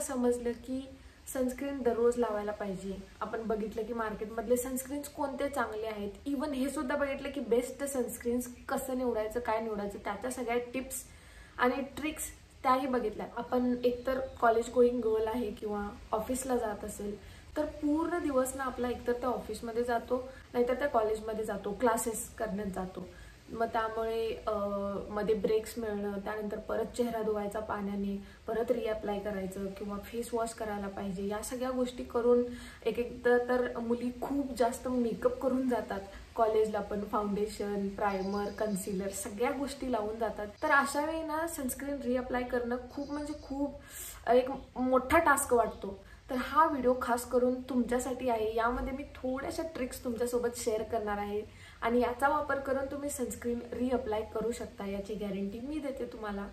समजलं की सनस्क्रीन दररोज लावायला पाहिजे। आपण बघितलं की मार्केटमधले सनस्क्रीन्स कोणते चांगले आहेत, इवन हे सुद्धा बघितलं की बेस्ट सनस्क्रीन्स कसं निवडायचं, काय निवडायचं, त्याच्या सगळ्या टिप्स आणि ट्रिक्स त्याही बघितल्या। आपण एकतर कॉलेज गोईंग गर्ल आहे किंवा ऑफिसला जात असेल तर पूर्ण दिवस ना आपला एकतर त्या ऑफिसमध्ये जातो नाहीतर त्या कॉलेजमध्ये जातो, क्लासेस करण्यात जातो। मग त्यामुळे मध्ये ब्रेक्स मिळणं, त्यानंतर परत चेहरा धुवायचा पाण्याने, परत रिअप्लाय करायचं किंवा फेस वॉश करायला पाहिजे, या सगळ्या गोष्टी करून एक एकदा तर मुली खूप जास्त मेकअप करून जातात कॉलेजला, पण फाउंडेशन, प्रायमर, कन्सिलर सगळ्या गोष्टी लावून जातात। तर अशा वेळी ना सनस्क्रीन रिअप्लाय करणं खूप म्हणजे खूप एक मोठा टास्क वाटतो। तर हा व्हिडिओ खास करून तुमच्यासाठी आहे। यामध्ये मी थोड्याशा ट्रिक्स तुमच्यासोबत शेअर करणार आहे आणि याचा वापर करून तुम्ही सनस्क्रीन रिअप्लाय करू शकता, याची गॅरंटी मी देते तुम्हाला।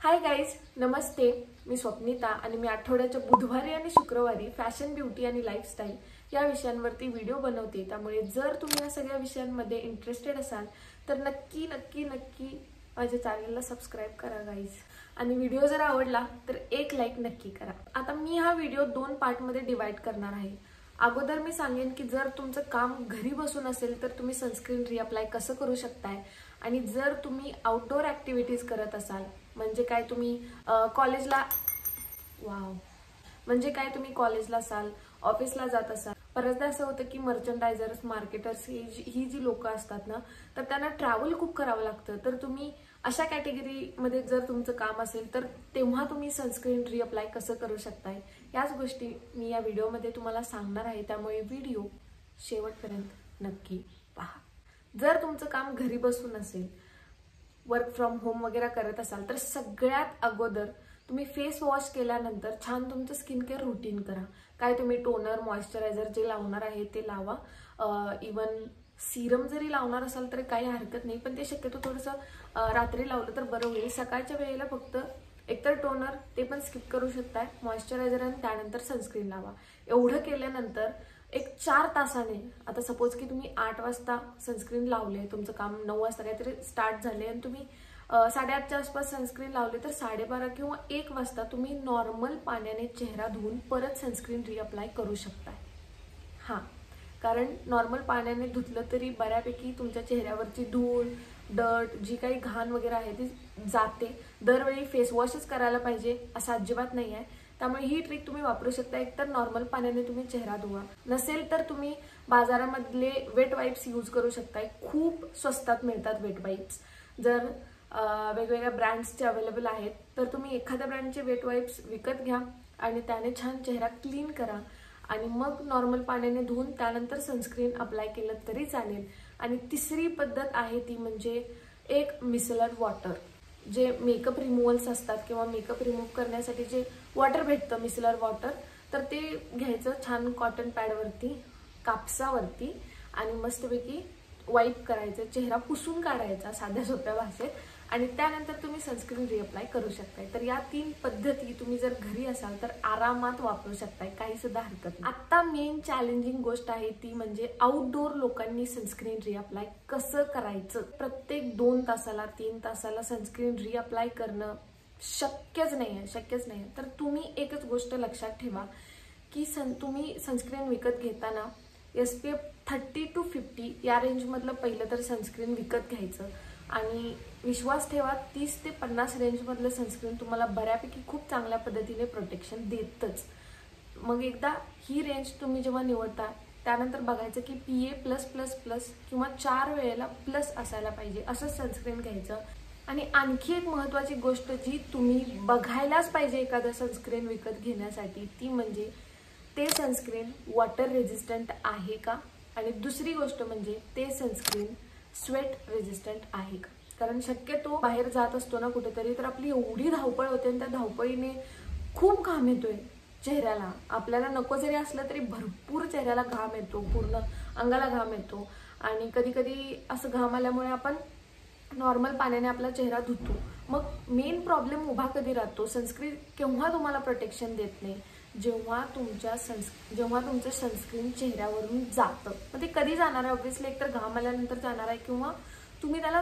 हाय गाईज, नमस्ते, मी स्वप्निता आणि मी आठवड्याच्या बुधवारी आणि शुक्रवारी फॅशन, ब्युटी आणि लाईफस्टाईल या विषयांवरती व्हिडिओ बनवते। त्यामुळे जर तुम्ही या सगळ्या विषयांमध्ये इंटरेस्टेड असाल तर नक्की नक्की नक्की माझ्या चॅनलला सबस्क्राईब करा गाईज, आणि व्हिडिओ जर आवडला तर एक लाईक नक्की करा। आता मी हा व्हिडिओ 2 पार्टमध्ये डिवाइड करणार आहे। अगोदर मी सांगेन की जर तुमचं काम घरी बसून असेल तर तुम्ही सनस्क्रीन रिअप्लाय कसं करू शकताय, आणि जर तुम्ही आउटडोर ॲक्टिव्हिटीज करत असाल म्हणजे काय तुम्ही कॉलेजला असाल, ऑफिसला जात असाल, बऱ्याचदा असं होतं की मर्चंडायझर्स, मार्केटर्स ही जी लोक असतात ना, तर त्यांना ट्रॅव्हल खूप करावं लागतं। तर तुम्ही अशा कॅटेगरीमध्ये जर तुमचं काम असेल तर तेव्हा तुम्ही सनस्क्रीन रिअप्लाय कसं करू शकताय याच गोष्टी मी या व्हिडिओमध्ये तुम्हाला सांगणार आहे। त्यामुळे व्हिडिओ शेवटपर्यंत नक्की पहा। जर तुमचं काम घरी बसून असेल, वर्क फ्रॉम होम वगैरे करत असाल तर सगळ्यात अगोदर तुम्ही फेस वॉश केल्यानंतर छान तुमचं स्किन केअर रुटीन करा। काय तुम्ही टोनर, मॉइश्चरायझर जे लावणार आहे ते लावा, इवन सिरम जरी लावणार असाल तर काही हरकत नाही, पण ते शक्यतो थोडंसं रात्री लावलं तर बरं होईल। सकाळच्या वेळेला फक्त एकतर टोनर, ते पण स्किप करू शकताय, मॉइश्चरायझर आणि त्यानंतर सनस्क्रीन लावा। एवढं केल्यानंतर एक 4 तासाने, आता सपोज की तुम्ही 8 वाजता सनस्क्रीन लावले, तुमचं काम 9 वाजता काहीतरी स्टार्ट झाले आणि तुम्ही 8:30च्या आसपास सनस्क्रीन लावले तर 12:30 किंवा 1 वाजता तुम्ही नॉर्मल पाण्याने चेहरा धुवून परत सनस्क्रीन रिअप्लाय करू शकताय। हां, कारण नॉर्मल पाण्याने धुतलं तरी बऱ्यापैकी तुमच्या चेहऱ्यावरची धूळ, डर्ट, जी काही घाण वगैरे आहे ती जाते। दरवेळी फेस वॉशच करायला पाहिजे असं अजिबात नाही आहे। त्यामुळे ही ट्रिक तुम्ही वापरू शकता। एकतर नॉर्मल पाण्याने तुम्ही चेहरा धुवा, नसेल तर तुम्ही बाजारामधले वेट वाईप्स यूज करू शकताय। खूप स्वस्तात मिळतात वेट वाईप्स, जर वेगवेगळ्या ब्रँड्सचे अवेलेबल आहेत तर तुम्ही एखाद्या ब्रँडचे वेट वाईप्स विकत घ्या आणि त्याने छान चेहरा क्लीन करा आणि मग नॉर्मल पाण्याने धुवून त्यानंतर सनस्क्रीन अप्लाय केलं तरी चालेल। आणि तिसरी पद्धत आहे ती म्हणजे एक मिसलर वॉटर, जे मेकअप रिमूव्हल्स असतात किंवा मेकअप रिमूव्ह करण्यासाठी जे वॉटर भेटतं मिसलर वॉटर, तर ते घ्यायचं छान कॉटन पॅडवरती, कापसावरती, आणि मस्तपैकी वाईप करायचं, चेहरा पुसून काढायचा साध्या सोप्या भाषेत, आणि त्यानंतर तुम्ही सनस्क्रीन रिअप्लाय करू शकताय। तर या 3 पद्धती तुम्ही जर घरी असाल तर आरामात वापरू शकताय, काही सुद्धा हरकत नाही। आता मेन चॅलेंजिंग गोष्ट आहे ती म्हणजे आउटडोर लोकांनी सनस्क्रीन रिअप्लाय कसं करायचं। प्रत्येक 2 तासाला 3 तासाला सनस्क्रीन रिअप्लाय करणं शक्यच नाही। तर तुम्ही एकच गोष्ट लक्षात ठेवा की तुम्ही सनस्क्रीन विकत घेताना SPF 30 to 50 या रेंजमधलं पहिलं तर सनस्क्रीन विकत घ्यायचं, आणि विश्वास ठेवा 30 ते 50 रेंजमधलं सनस्क्रीन तुम्हाला बऱ्यापैकी खूप चांगल्या पद्धतीने प्रोटेक्शन देतच। मग एकदा ही रेंज तुम्ही जेव्हा निवडता त्यानंतर बघायचं की PA+++ किंवा 4 वेळेला प्लस असायला पाहिजे असं सनस्क्रीन घ्यायचं। आणि आणखी एक महत्त्वाची गोष्ट जी तुम्ही बघायलाच पाहिजे एखादं सनस्क्रीन विकत घेण्यासाठी, ती म्हणजे ते सनस्क्रीन वॉटर रेजिस्टंट आहे का, आणि दुसरी गोष्ट म्हणजे ते सनस्क्रीन स्वेट रेजिस्टंट आहे का। कारण शक्यतो बाहेर जात असतो ना कुठेतरी, तर आपली एवढी धावपळ होते आणि त्या धावपळीने खूप घाम येतोय चेहऱ्याला, आपल्याला नको जरी असलं तरी भरपूर चेहऱ्याला घाम येतो, पूर्ण अंगाला घाम येतो, आणि कधी कधी असं घाम आल्यामुळे आपण नॉर्मल पाण्याने आपला चेहरा धुतो। मग मेन प्रॉब्लेम उभा कधी राहतो, सनस्क्रीन केव्हा तुम्हाला प्रोटेक्शन देत नाही, जेव्हा तुमचं सनस्क्रीन चेहऱ्यावरून जातं। मग ते कधी जाणार आहे, ऑब्व्हियसली एकतर घाम आल्यानंतर जाणार आहे किंवा तुम्ही त्याला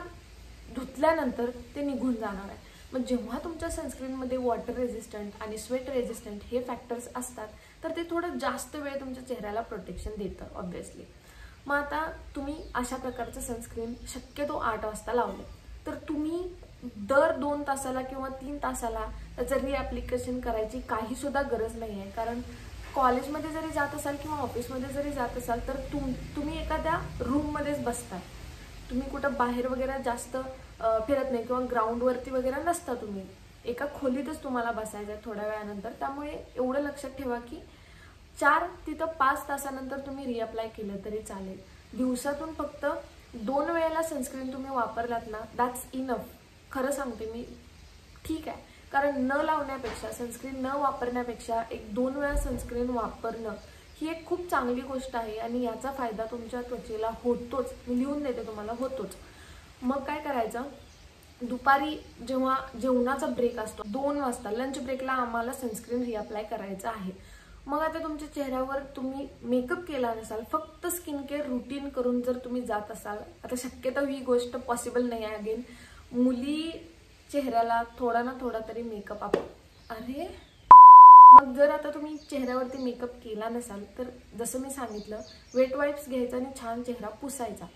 धुतल्यानंतर ते निघून जाणार आहे। मग जेव्हा तुमच्या सनस्क्रीनमध्ये वॉटर रेझिस्टंट आणि स्वेट रेझिस्टंट हे फॅक्टर्स असतात तर ते थोडं जास्त वेळ तुमच्या चेहऱ्याला प्रोटेक्शन देतं ऑब्व्हियसली. मग आता तुम्ही अशा प्रकारचं सनस्क्रीन शक्यतो 8 वाजता लावलं तर तुम्ही दर 2 तासाला किंवा 3 तासाला त्याचं रिॲप्लिकेशन करायची काही सुद्धा गरज नाही आहे. कारण कॉलेजमध्ये जरी जात असाल किंवा ऑफिसमध्ये जरी जात असाल तर तुम्ही एखाद्या रूममध्येच बसताय, तुम्ही कुठं बाहेर वगैरे जास्त फिरत नाही किंवा ग्राउंडवरती वगैरे नसता, तुम्ही एका खोलीतच तुम्हाला बसायचं आहे थोड्या वेळानंतर. त्यामुळे एवढं लक्षात ठेवा की 4 तिथं 5 तासानंतर तुम्ही रिअप्लाय केलं तरी चालेल. दिवसातून फक्त 2 वेळेला सनस्क्रीन तुम्ही वापरलात ना, दॅट्स इनफ. खरं सांगते मी, ठीक आहे. कारण न लावण्यापेक्षा, सनस्क्रीन न वापरण्यापेक्षा 1-2 वेळा सनस्क्रीन वापरणं ही एक खूप चांगली गोष्ट आहे आणि याचा फायदा तुमच्या त्वचेला होतोच. मी लिहून देते तुम्हाला, होतोच. मग काय करायचं, दुपारी जेव्हा जेवणाचा ब्रेक असतो 2 वाजता लंच ब्रेकला आम्हाला सनस्क्रीन रिअप्लाय करायचं आहे. मग आता तुमच्या चेहऱ्यावर तुम्ही मेकअप केला नसाल, फक्त स्किन केअर रुटीन करून जर तुम्ही जात असाल, आता शक्यतो ही गोष्ट पॉसिबल नाही आहे. अगेन मुली चेहऱ्याला थोडा ना थोडा तरी मेकअप मग जर आता तुम्ही चेहऱ्यावरती मेकअप केला नसाल तर जसं मी सांगितलं, वेट वाईप्स घ्यायचा आणि छान चेहरा पुसायचा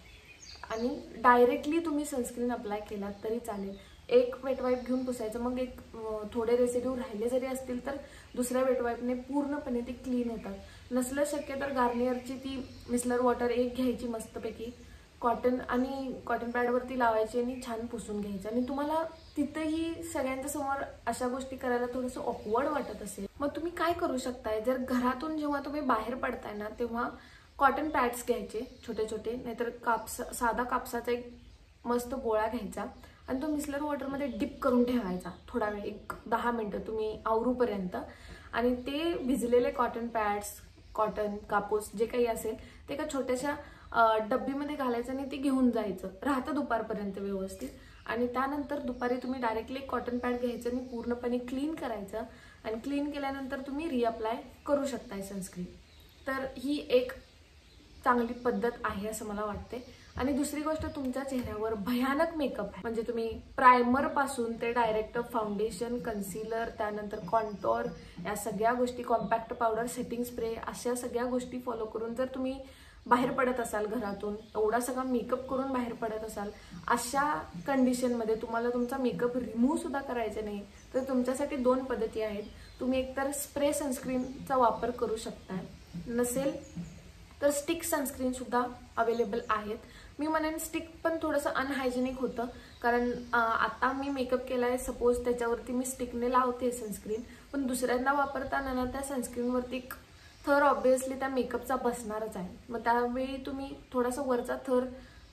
आणि डायरेक्टली तुम्ही सनस्क्रीन अप्लाय केलात तरी चालेल. एक वेट वाईप घेऊन पुसायचं, मग एक थोडे रेसिड्यू राहिले जरी असतील तर दुसऱ्या वेट वाईपने पूर्णपणे ते क्लीन होतात. नसलं शक्य तर गार्नियरची ती मिसलर वॉटर एक घ्यायची मस्तपैकी, कॉटन पॅडवरती लावायची आणि छान पुसून घ्यायचं. आणि तुम्हाला तिथंही सगळ्यांच्या समोर अशा गोष्टी करायला थोडंसं ऑकवर्ड वाटत असेल, मग तुम्ही काय करू शकताय, जर घरातून जेव्हा तुम्ही बाहेर पडताय ना तेव्हा कॉटन पॅड्स घ्यायचे छोटे छोटे, नाहीतर साधा कापसाचा एक मस्त गोळा घ्यायचा आणि तो मिसलर वॉटरमध्ये डिप करून ठेवायचा थोडा वेळ, 10 मिनिटं तुम्ही आवरूपर्यंत. आणि ते भिजलेले कॉटन पॅड्स, कॉटन कापूस जे काही असेल ते एका छोट्याशा डब्बीमध्ये घालायचं आणि ते घेऊन जायचं, राहतं दुपारपर्यंत व्यवस्थित. आणि त्यानंतर दुपारी तुम्ही डायरेक्टली कॉटन पॅड घ्यायचं आणि पूर्णपणे क्लीन करायचं आणि क्लीन केल्यानंतर तुम्ही रिअप्लाय करू शकताय सनस्क्रीन. तर ही एक चांगली पद्धत आहे असं मला वाटते. आणि दुसरी गोष्ट, तुमच्या चेहऱ्यावर भयानक मेकअप आहे, म्हणजे तुम्ही प्रायमर पासून ते डायरेक्ट फाउंडेशन, कन्सिलर, त्यानंतर कॉन्टोर, या सगळ्या गोष्टी, कॉम्पॅक्ट पावडर, सेटिंग स्प्रे, अशा सगळ्या गोष्टी फॉलो करून जर तुम्ही बाहेर पडत असाल घरातून, एवढा सगळा मेकअप करून बाहेर पडत असाल, अशा कंडिशनमध्ये तुम्हाला तुमचा मेकअप रिमूव्ह सुद्धा करायचा नाही तर तुमच्यासाठी 2 पद्धती आहेत. तुम्ही एकतर स्प्रे सनस्क्रीनचा वापर करू शकता, नसेल तर स्टिक सनस्क्रीन सुद्धा अवेलेबल आहेत. मी म्हणेन स्टिक पण थोडंसं अनहायजेनिक होतं, कारण आता मी मेकअप केला आहे, सपोज त्याच्यावरती मी स्टिकने लावते सनस्क्रीन, पण दुसऱ्यांदा वापरताना ना त्या सनस्क्रीनवरती थर ऑब्व्हियसली त्या मेकअपचा बसणारच आहे. मग त्यावेळी तुम्ही थोडासा वरचा थर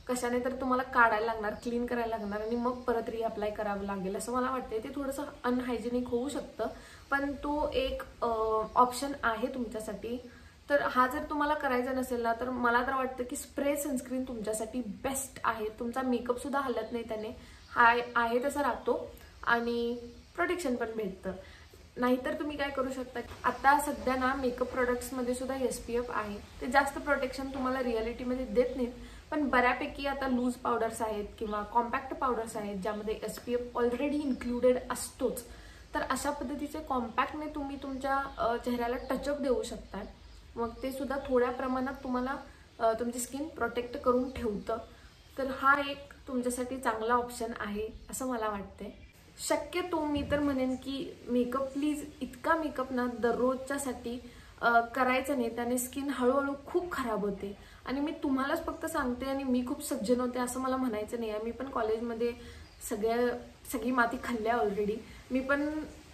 कशाने तर तुम्हाला काढायला लागणार, क्लीन करायला लागणार आणि मग परत रिअप्लाय करावं लागेल असं मला वाटते. ते थोडंसं अनहायजेनिक होऊ शकतं, पण तो एक ऑप्शन आहे तुमच्यासाठी. तर हा जर तुम्हाला करायचा नसेल ना तर मला तर वाटतं की स्प्रे सनस्क्रीन तुमच्यासाठी बेस्ट आहे. तुमचा मेकअप सुद्धा हलत नाही त्याने, आहे तसा राहतो आणि प्रोटेक्शन पण भेटतं. नाहीतर तुम्ही काय करू शकता, आता सध्या ना मेकअप प्रोडक्ट्समध्ये सुद्धा SPF आहे. ते जास्त प्रोटेक्शन तुम्हाला रिअलिटीमध्ये देत नाहीत, पण बऱ्यापैकी आता लूज पावडर्स आहेत किंवा कॉम्पॅक्ट पावडर्स आहेत ज्यामध्ये SPF ऑलरेडी इन्क्लुडेड असतोच. तर अशा पद्धतीचे कॉम्पॅक्टने तुम्ही तुमच्या चेहऱ्याला टचअप देऊ शकता. मग ते सुद्धा थोड्या प्रमाणात तुम्हाला तुमची स्किन प्रोटेक्ट करून ठेवतं. तर हा एक तुमच्यासाठी चांगला ऑप्शन आहे असं मला वाटते. शक्यतो मी तर म्हणेन की मेकअप प्लीज इतका मेकअप ना दररोजच्यासाठी करायचं नाही, त्याने स्किन हळूहळू खूप खराब होते. आणि मी तुम्हालाच फक्त सांगते आणि मी खूप सज्जन होते असं मला म्हणायचं नाही आहे. मी पण कॉलेजमध्ये सगळी माती खाल्ल्या ऑलरेडी.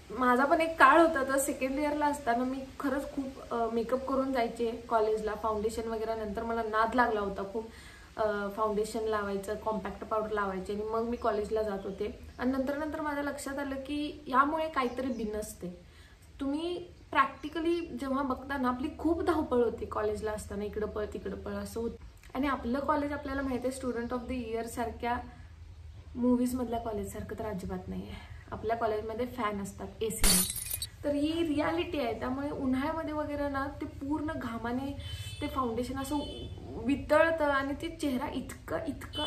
माझा पण एक काळ होता, तर सेकंड इयरला असताना मी खरंच खूप मेकअप करून जायचे कॉलेजला, फाउंडेशन वगैरे. नंतर मला नाद लागला होता खूप, फाउंडेशन लावायचं, कॉम्पॅक्ट पावडर लावायचे आणि मग मी कॉलेजला जात होते. आणि नंतर माझ्या लक्षात आलं की यामुळे काहीतरी बिनसते. तुम्ही प्रॅक्टिकली जेव्हा बघता ना, आपली खूप धावपळ होती कॉलेजला असताना, इकडं पळ तिकडं पळ असं होतं. आणि आपलं कॉलेज आपल्याला माहिती आहे स्टुडंट ऑफ द इयर सारख्या मूवीजमधल्या कॉलेजसारखं तर अजिबात नाही आहे. आपल्या कॉलेजमध्ये फॅन असतात, AC. तर ही रियालिटी आहे. त्यामुळे उन्हाळ्यामध्ये वगैरे ना ते पूर्ण घामाने ते फाउंडेशन असं वितळतं आणि ते चेहरा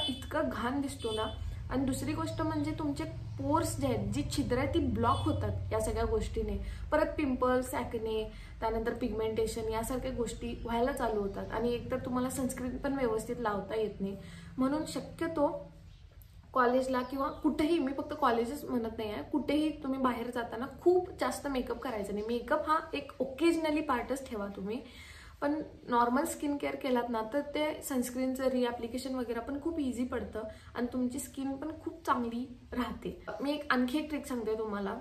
इतका घाण दिसतो ना. आणि दुसरी गोष्ट म्हणजे तुमचे पोर्स जे आहेत, जी छिद्र आहेत ती ब्लॉक होतात या सगळ्या गोष्टीने. परत पिंपल्स, ॲक्ने, त्यानंतर पिगमेंटेशन यासारख्या गोष्टी व्हायला चालू होतात. आणि एकतर तुम्हाला सनस्क्रीन पण व्यवस्थित लावता येत नाही. म्हणून शक्यतो कॉलेजला किंवा कुठेही, मी फक्त कॉलेजच म्हणत नाही आहे, कुठेही तुम्ही बाहेर जाताना खूप जास्त मेकअप करायचा नाही. मेकअप हा एक ओकेजनली पार्टच ठेवा तुम्ही. पण नॉर्मल स्किन केअर केलात ना तर ते सनस्क्रीनचं रिॲप्लिकेशन वगैरे पण खूप इझी पडतं आणि तुमची स्किन पण खूप चांगली राहते. मी आणखी एक ट्रिक सांगते तुम्हाला.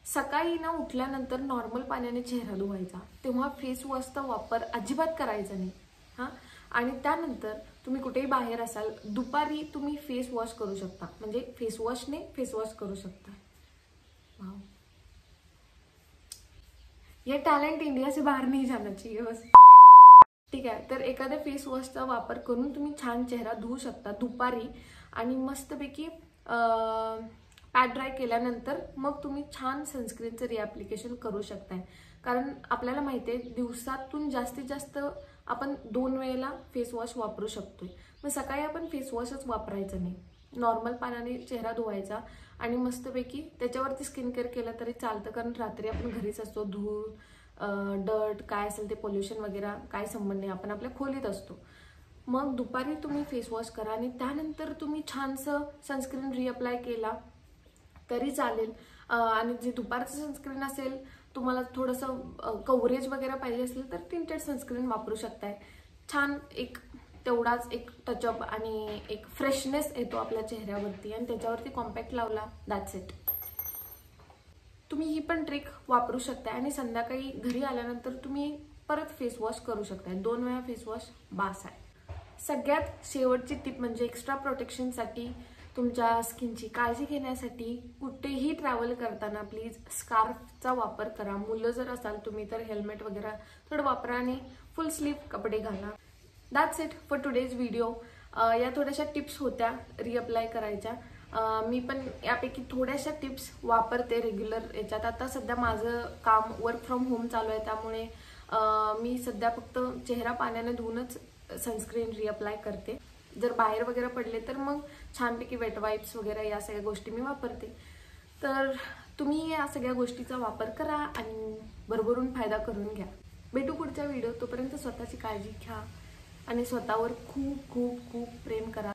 सकाळी ना उठल्यानंतर नॉर्मल पाण्याने चेहरा धुवायचा, तेव्हा फेस वॉशचा वापर अजिबात करायचा नाही हां. आणि त्यानंतर तुम्ही कुठेही बाहेर असाल, दुपारी तुम्ही फेस वॉश करू शकता, म्हणजे फेस वॉशने फेस वॉश करू शकता. वाव, ये टॅलेंट इंडिया से बाहर नहीं जाना चाहिए बस. ठीक आहे, तर एखाद्या फेस वॉशचा वापर करून तुम्ही छान चेहरा धुवू शकता दुपारी. आणि मस्तपैकी पॅड ड्राय केल्यानंतर मग तुम्ही छान सनस्क्रीनचं रिॲप्लिकेशन करू शकताय. कारण आपल्याला माहिती आहे दिवसातून जास्तीत जास्त आपण 2 वेळेला फेस वॉश वापरू शकतोय. मग सकाळी आपण फेस वॉशच वापरायचं नाही, नॉर्मल पाण्याने चेहरा धुवायचा आणि मस्तपैकी त्याच्यावरती स्किन केअर केलं तरी चालतं. कारण रात्री आपण घरीच असतो, धूळ, डर्ट काय असेल ते पोल्युशन वगैरे काय संबंध नाही, आपण आपल्या खोलीत असतो. मग दुपारी तुम्ही फेस वॉश करा आणि त्यानंतर तुम्ही छानसं सनस्क्रीन रिअप्लाय केला तरी चालेल. आणि जे दुपारचं सनस्क्रीन असेल, तुम्हाला थोडंसं कव्हरेज वगैरे पाहिजे असेल तर टिंटेड सनस्क्रीन वापरू शकताय. छान एक तेवढाच एक टचअप आणि एक फ्रेशनेस येतो आपल्या चेहऱ्यावरती आणि त्याच्यावरती कॉम्पॅक्ट लावला, दॅट्स इट. तुम्ही ही पण ट्रिक वापरू शकता आणि संध्याकाळी घरी आल्यानंतर तुम्ही परत फेस वॉश करू शकता. 2 वेळा फेस वॉश बास आहे. सगळ्यात शेवटची टिप म्हणजे एक्स्ट्रा प्रोटेक्शनसाठी, तुमच्या स्किनची काळजी घेण्यासाठी कुठेही ट्रॅव्हल करताना प्लीज स्कार्फचा वापर करा. मुलं जर असाल तुम्ही तर हेल्मेट वगैरे थोडं वापरा आणि फुल स्लीव कपडे घाला. That's it for today's video. या थोड्याशा टिप्स होत्या रिअप्लाय करायच्या. मी पण यापैकी थोड्याशा टिप्स वापरते रेग्युलर याच्यात. आता सध्या माझं काम वर्क फ्रॉम होम चालू आहे, त्यामुळे मी सध्या फक्त चेहरा पाण्याने धुवूनच सनस्क्रीन रिअप्लाय करते. जर बाहेर वगैरे पडले तर मग छानपैकी वेट वाईप्स वगैरे या सगळ्या गोष्टी मी वापरते. तर तुम्ही या सगळ्या गोष्टीचा वापर करा आणि भरभरून फायदा करून घ्या. भेटू पुढच्या व्हिडिओ. तोपर्यंत स्वतःची काळजी घ्या आणि स्वतःवर खूप खूप खूप प्रेम करा.